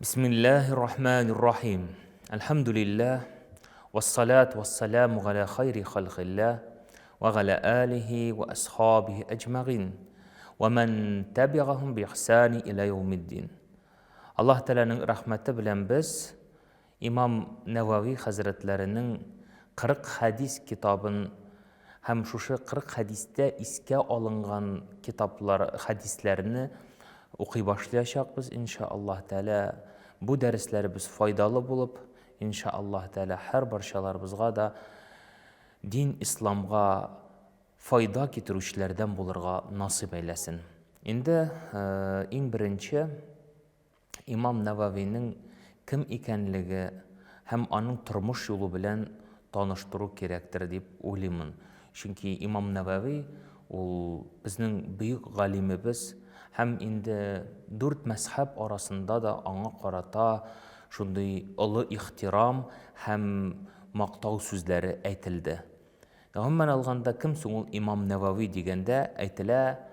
Bismillahirrahmanirrahim. Alhamdulillah. Wassalatu wassalamu ala khairi khalqillah wa ala alihi wa ashabihi ajma'in wa man tabi'ahum bi ihsani ila yaumiddin. Allah Teala'nın rahmeti bilen biz İmam Nevavi Hazretlerinin 40 hadis kitabın hem şuşu 40 hadiste iske alıngan kitaplar hadislerini okuy başlayacakız inşallah Teala. Bu derslerimiz faydalı bulup inşallah Teala her barşalarımızga da din İslamga fayda getirüşlerden bulurga nasip eylesin. Indi en birinci İmam Nevavi'nin kim ikenligi hem anın turmuş yolu bilen tanıştırу kerektir dep oylayman. Çünkü İmam Nevavi ol bizning büyük galimimiz hem indi 4 mezhep arasında da ana qarata şunday ılı ihtiram hem maqtav sözleri aytildi. Umuman alganda kim so'ng İmam Nevavi degende aytila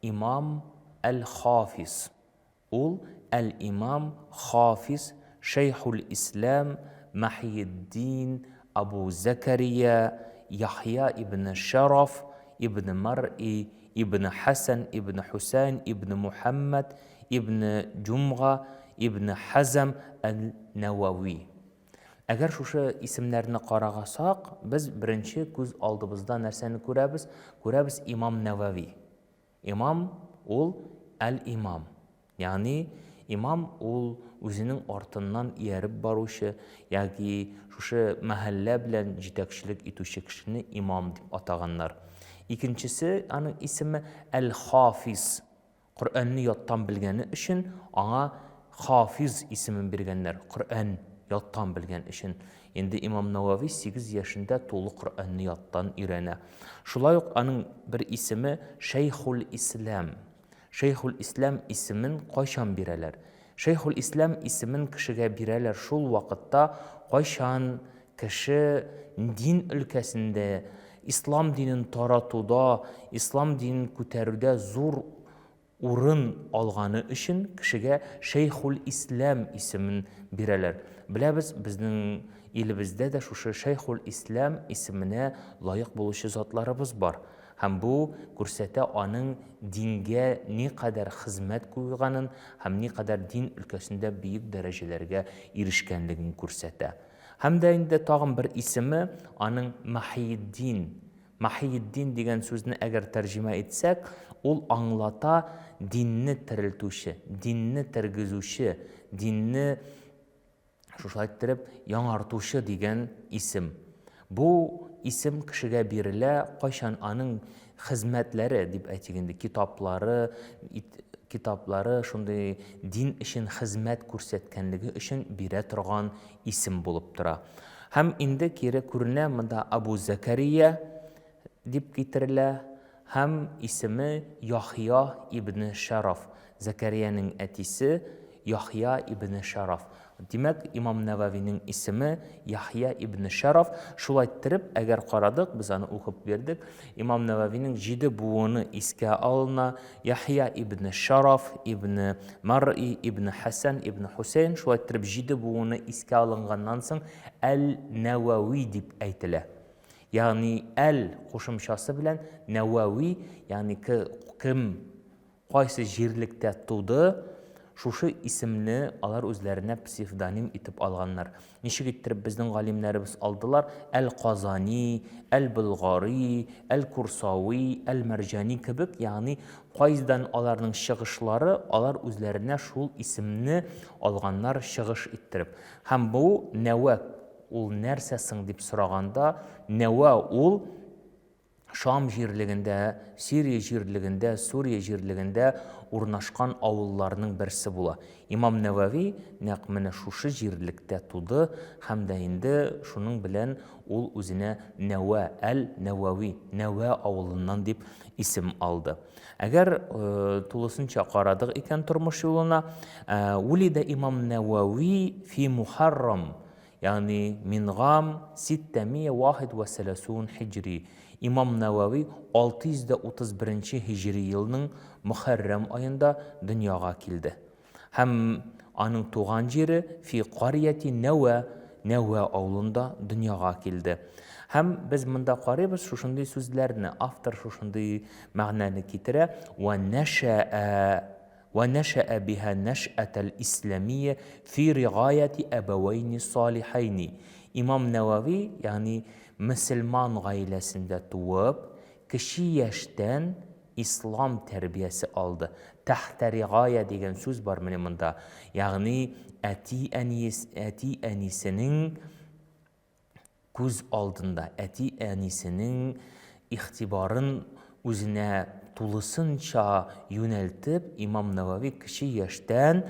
İmam el-Hafiz. Ol el-İmam Hafiz Şeyhul İslam Mahyiddin Abu Zekeriya Yahya ibn Şaraf ibn Mar'i ibn Hasan ibn Husayn ibn Muhammed ibn Cumğa ibn Hazm el-Nevavi. Agar şuşu isimlerini qaragasak, biz birinci göz aldığımızda nerseni görəbiz? Görəbiz İmam Nevavi. İmam ol el-İmam. Yani İmam ol özünün ortından yerib baruşu, yani şuşu mahalle bilen jitekçilik etuşu kişini imam dip atağanlar. İkincisi, onun ismi El-Hafiz. Kur'an'ı yattan bilgeni için ona Hafiz ismin bergenler. Kur'an yattan bilgen için. Endi İmam Nevavi 8 yaşında tolu Kur'an'ı yattan öğrene. Şulay yok onun bir ismi Şeyhul İslam. Şeyhul İslam ismin qaşan bireler. Şeyhul İslam ismin kişiye bireler şul vakitta qaşan kişi din ülkesinde İslam dinin taratuda, İslam dinin küterüde zor urun alğanı için kişiye Şeyhul İslam ismin bireler. Biliriz bizning ilimizde de şu Şeyhul İslam ismine layık buluşu zatlarımız var. Hem bu görsete onun dinge ne kadar hizmet koyganın, hem ne kadar din ülkesinde büyük derecelerge erişkenligini görsete. Hem de indi tağın bir ismi onun Mahyiddin. Mahyiddin degen sözünü eğer tercüme etsek, ol anlata dinni tiriltuşu, dinni tirgizuşu, dinni şuşayttırıp yanartuşu degen isim. Bu isim kişiye birile qaşan onun hizmetleri dip aytganda kitapları şunday din için hizmet ko'rsatganligi için bire turgan isim bulup tura. Hem indi kire kurne mında Abu Zekeriya dip getirile, hem ismi Yahya ibn Şaraf. Zekeriya'nın etisi Yahya ibn Şaraf. Demek İmam Nevavi'nin ismi Yahya ibn Şaraf. Şulayttırıp eğer qaradık, biz onu okup verdik. İmam Nevavi'nin 7 buğunu iske alına Yahya ibn Şaraf, ibn Mar'i, ibn Hasan, ibn Husayn. Şulayttırıp 7 buğunu iske alıngandan sonra el-Nevavi dip aytile. Yani el qo'shimchasi bilan Nevavi, yani ki kim qaysi jirlikda tuğdu, şuşu isimni alar özlerine psevdonim itip alganlar. Nişik ettirip bizden galimlerimiz aldılar. El-Qazani, El-Bulgari, El-Kursavi, El-Mercani kibik, yani qayızdan alarının şığışları alar özlerine şul isimni alganlar şığış ettirip. Hem bu Neva ol nersesin dip soraganda, Neva ol Şam jirliginde, Suriye jirliginde, Suriye jirliginde urnaşkan avullarının birisi bula. İmam Nevavi naqmini şuşu jirlikte tudu, hem de indi şunun bilen ol özüne Neva el-Nevavi, Neva avulundan dip isim aldı. Eğer tulusunca qaradık iken turmuş yoluna, ulide İmam Nevavi fi Muharram, yani min gam 631 Hicri. İmam Nevavi 631 Hicri yılının Muharrem ayında dünyaya keldi. һәм аның туган җире фи карияти Нәва, Нәва авылында дөньяга килде. Һәм без монда карыйбыз шушындый сүзләрне, автор шушындый мәгънәне китерә: وَنَشَأَ بِهَا نَشْأَةَ الْإِسْلَامِيَّةِ فِي رِعَايَةِ أَبَوَيْنِ صَالِحَيْنِ. İmam Nevavi, yani Müslüman gailəsində tuğub, kişi yaşdan İslam tərbiyəsi aldı. Təhtə riğaya degan söz var mənim bunda. Yani əti ənisinin göz aldında, əti ənisinin ixtibarın özünə tulısınca yöneltib, İmam Nevavi kişi yaşdan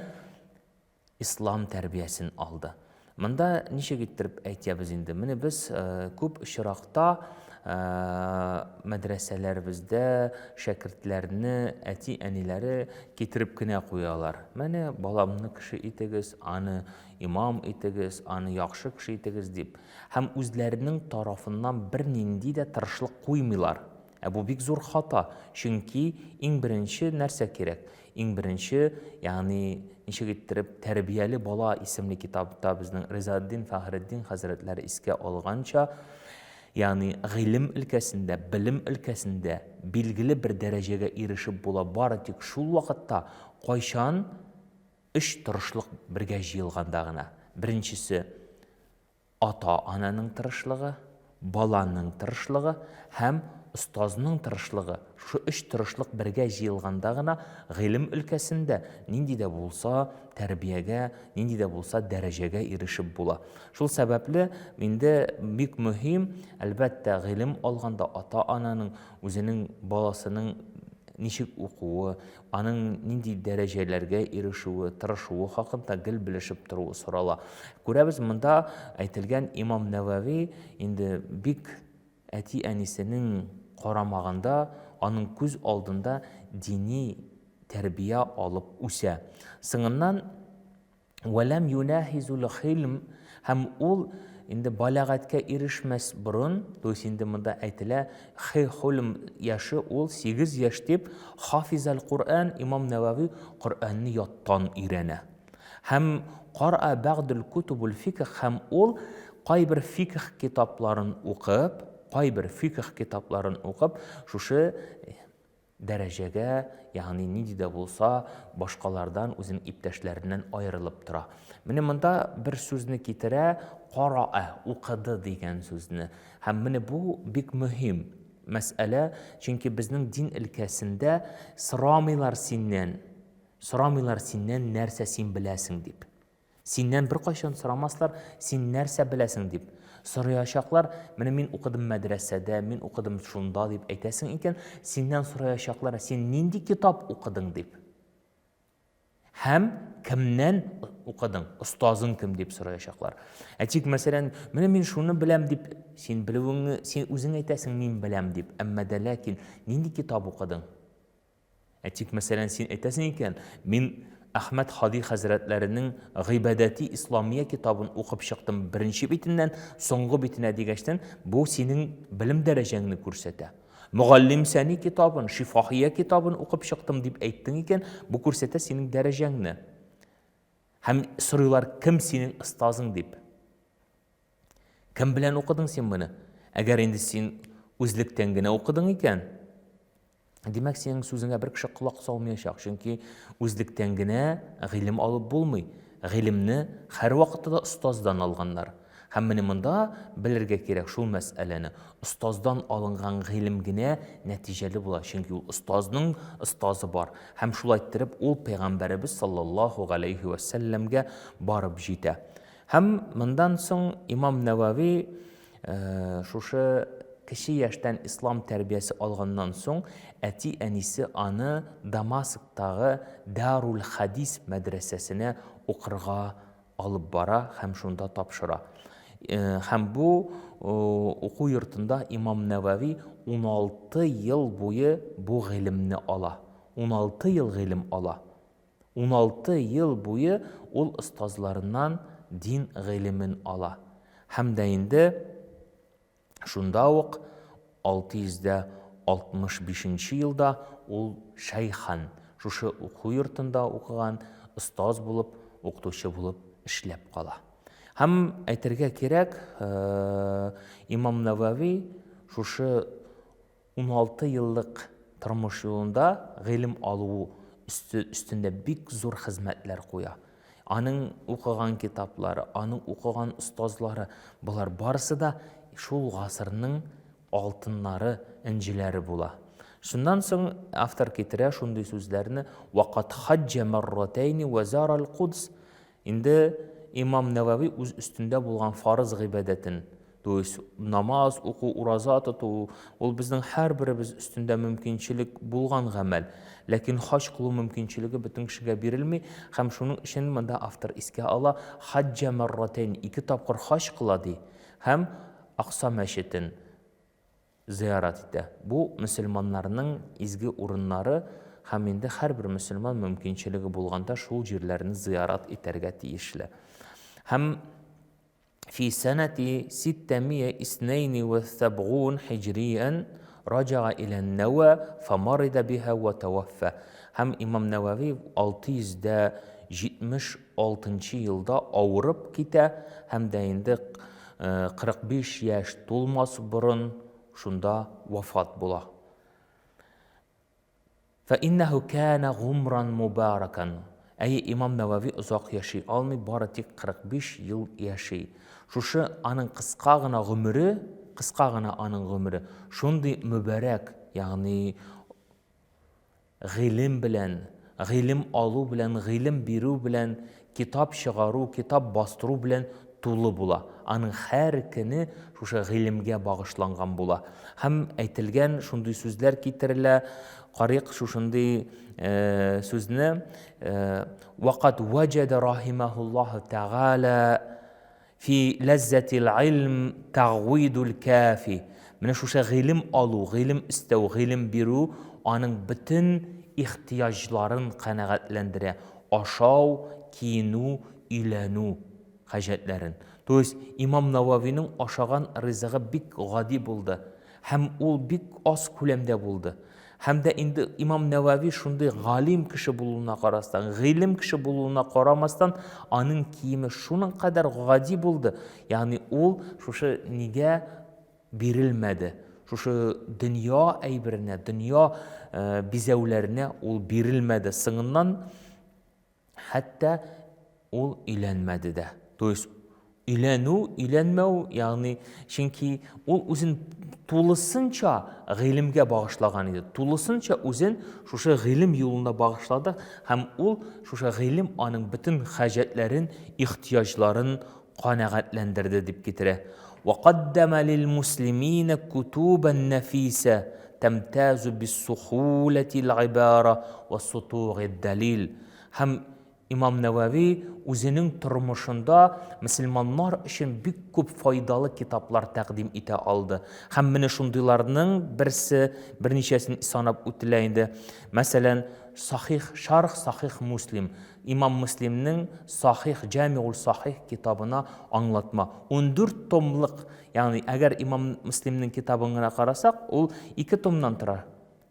İslam tərbiyəsini aldı. Mında nişə getirib әйтәбез инде. Менә без күп очракта мәдрәсәләребездә шәкертләрне әти-әниләре китереп кенә куялар. Менә баламны кеше итегез, аны имам итегез, аны яхшы кеше итегез дип. Һәм үзләренең тарафыннан бер нинди дә тырышлык куймыйлар. Бу бик зур хата. Чөнки иң беренче нәрсә кирәк? Иң беренче, ягъни ничек иттереп тәрбияле бала исемле китапта безнең Ризаддин Фахреддин хәзрәтләре искә алганча, ягъни гыйлем өлкәсендә, белем өлкәсендә билгеле бер дәрәҗәгә ирешеп була, бары тик шул вакытта кайчан өч тырышлык бергә җыелганда гына. Беренчесе ата-ананың тырышлыгы, баланың тырышлыгы һәм ұстазның тырышлыгы. Шу үч тырышлык бергә җыелганда гына гыйлем өлкәсендә нинди дә булса тәрбиягә, нинди дә булса дәрәҗәгә ирешеп була. Шул сәбәпле инде бик мөһим, әлбәттә, гыйлем алганда ата-ананың үзенең баласының ничек укуы, аның нинди дәрәҗәләргә ирешүе, тырышуы хакында гел белешеп торуы сорала. Күрәбез, монда әйтелгән Имам Нәвави инде бик әти-әнисенең карамагында, аның күз алдында дини тәрбия алып үсә. Соңыннан вәләм юнахизул хилм, һәм ул инде балагатькә ирешмәс борын, то есть инде монда әйтелә, хилм яшы ул 8 яшь дип, хафизал Кур'ан, Имам Нәвави Кур'анны яттан өйрәнә. Һәм кара бәгъдул кутубул фикх, һәм ул кайбер фикх китапларын укып, шушы дәрәҗәгә, ягъни нинди дә булса башкалардан, үзенең иптәшләреннән аерылып тора. Менә монда бер сүзне китерә, караа, укыды дигән сүзне. Һәм менә бу бик мөһим мәсьәлә, чөнки безнең дин өлкәсендә сорамыйлар синнән нәрсә син беләсең дип. Синнән бер кайчан сорамаслар, син нәрсә беләсең дип. Сораячаклар, менә мин укыдым мәдрәсәдә, мин укыдым шунда дип әйтәсең икән, синнән сораячаклар, син нинди китап укыдың дип. Һәм кемнән укыдың, остазың кем дип сораячаклар. Тик мәсәлән, менә мин шуны беләм дип, син белүеңне, син үзең әйтәсең, мин беләм дип. Әмма дә ләкин нинди китап укыдың? Тик мәсәлән, син әйтәсең икән, мин Әхмәд Хади хәзрәтләренең Гыйбадәти Исламия китабын укып чыктым, беренче битеннән соңгы битенә дигәчтән, бу синең белем дәрәҗәңне күрсәтә. Мугаллим Сәни китабын, Шифахия китабын укып чыктым дип әйттең икән, бу күрсәтә синең дәрәҗәңне. Һәм сорыйлар, кем синең остазың дип. Кем белән укыдың син моны? Әгәр инде син үзлектән генә укыдың икән, демәк, синең сүзеңә бер кеше колак салмаячак, чөнки үзлектән генә гыйлем алып булмый. Гыйлемне һәр вакытта остаздан алганнар. Һәм менә монда белергә кирәк шул мәсьәләне. Остаздан алынган гыйлем генә нәтиҗәле була, чөнки ул остазның остазы бар. Һәм шулай иттереп ул Пәйгамбәребез саллаллаһу алейхи ва сәлләмгә барып җитә. Һәм мондан соң Имам Нәвави шушы кеше яшьтән ислам тәрбиясе алганнан соң әти-әнисе аны Дамасктагы Дарул Хадис мәдрәсәсенә укырга алып бара һәм шунда тапшыра. Һәм бу уку йортында Имам Нәвави 16 ел буе бу гыйлемне ала. 16 ел гыйлем ала. 16 ел буе ул остазларыннан дин гыйлемен ала. Һәм дә инде шунда ук 665 елда ул шәйхан, шушы уку йортында укыган, ұстаз болып, оқытушы болып эшләп кала. Һәм әйтергә кирәк, Имам Навави шушы 16 еллык тормыш юлында гыйлем алу өстендә бик зур хезмәтләр куя. Аның укыган китаплары, аның укыган остазлары, булар барысы да шул гасырның алтыннары, инҗиләре була. Шуннан соң автор китерә шундый сүзләрне: «Вақат хаджа марратайни ва зара аль-Кудс». Инде Имам Навави үз өстендә булган фарыз гыйбадәтен, то есть намаз, уку, ураза тоту, ул безнең һәрберебез өстендә мөмкинчелек булган гамәл. Ләкин хаҗ кылу мөмкинчелеге бөтен кешегә бирелми, һәм шуның өчен монда автор искә ала: хаджа марратайни, 2 тапкыр хаҗ кыла ди, һәм Акса мәчетен зиярат итә. Бу мөселманнарның изге урыннары, һәм инде һәрбер мөселман мөмкинчелеге булганда шул җирләрне зиярат итәргә тиешле. Һәм في سنة 672 هجريا رجع إلى النوى فمرض بها وتوفى. Һәм Имам Навави 676 елда авырып китә, һәм дә инде 45 яшь тулмас борын шунда вафат була. فإنه كان غمرا مباركا. Әй Имам Навави озак яши алмый, бары тик 45 ел яши. Шушы аның кыска гына гомере, шундый мүбәрәк, ягъни гыйлем белән, гыйлем алу белән, гыйлем бирү белән, китап чыгару, китап бастыру белән тулы була. Аның һәр көне шушы гыйлемгә багышланган була. Һәм әйтелгән шундый сүзләр китерелә. Карык шушындый сүзне: «Вақат ваҗада рахимахуллаху тағала фи лаззатил илм тағвидул кафи». Менә шушы гыйлем алу, гыйлем истәү, гыйлем бирү аның бөтен ихтияҗларын канәгатьләндерә. Ашау, киенү, өйләнү хаҗәтләрен. То есть Имам Нававиның ашаган ризыгы бик гади булды, һәм ул бик аз күләмдә булды. Һәм дә инде Имам Навави шундый галим кеше булуына карастан, гыйлем кеше булуына карамастан, аның киеме шуның кадәр гади булды. Ягъни ул шушы нигә бирелмәде? Шушы дөнья әйберенә, дөнья бизәүләренә ул бирелмәде. Сыңыннан хәтта ул өйләнмәде дә. То есть өйләнү, өйләнмәү, ягъни чөнки ул үзен тулысынча гыйлемгә багышлаган иде. Тулысынча үзен шушы гыйлем юлына багышлады, һәм ул шушы гыйлем аның бөтен хаҗәтләрен, ихтияҗларын канәгатьләндерде дип китерә. وقدم للمسلمين كتبا نفيسة تمتاز بالسهولة العبارة والسطوع الدليل. һәм Имам Навави үзенең тормышында мөселманнар өчен бик күп файдалы китаплар тәкъдим итә алды. Һәм менә шундыйларның берничәсен санап үтелә инде. Мәсәлән, Шарх Сахих Муслим, Имам Муслимның Сахих Җамиул Сахих китабына аңлатма. 14 томлык, ягъни әгәр Имам Муслимның китабын гына карасак, ул 2 томнан тора.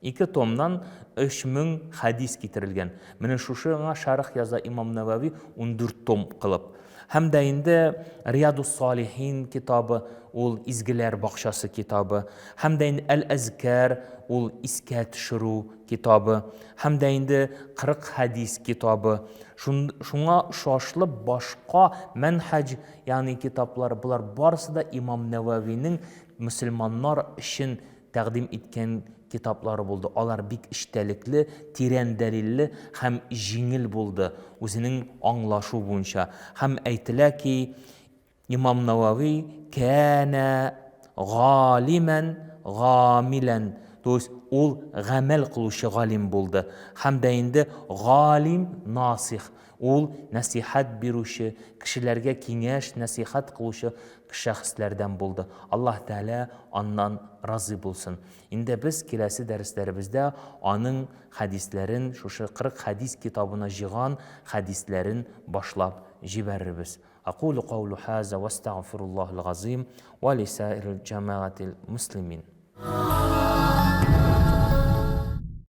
2 томнан 3000 хадис китерелгән. Менә шушыга шарх яза Имам Навави 14 том кылып. Һәм дә инде Риядус Салихин китабы, ул изгеләр бакчасы китабы. Һәм дә инде Әл-Азкар, ул искә төшерү китабы. Һәм дә инде 40 хадис китабы. Шуңа шашлы башка мәнһәҗ, ягъни китаплар, булар барысы да Имам Нававиның мөселманнар өчен тәкъдим иткән китаплары булды. Алар бик эчтәлекле, тирән дәлилле һәм җиңел булды үзенең аңлашу буенча. Һәм әйтелә ки, Имам Навави кана галиман гамилан, то есть ул гамәл кылучы галим булды. Һәм дә инде галим насих, ул насихат бирүче, кешеләргә киңәш, насихат кылучы шәхесләрдән булды. Аллаһ Тәала аннан разый булсын. Инде без киләсе дәресләребездә аның хадисләрен, шушы 40 хадис китабына җыган хадисләрен башлап җибәрербез. أقول قول هذا واستغفر الله العظيم ولسائر الجماعة المسلمين.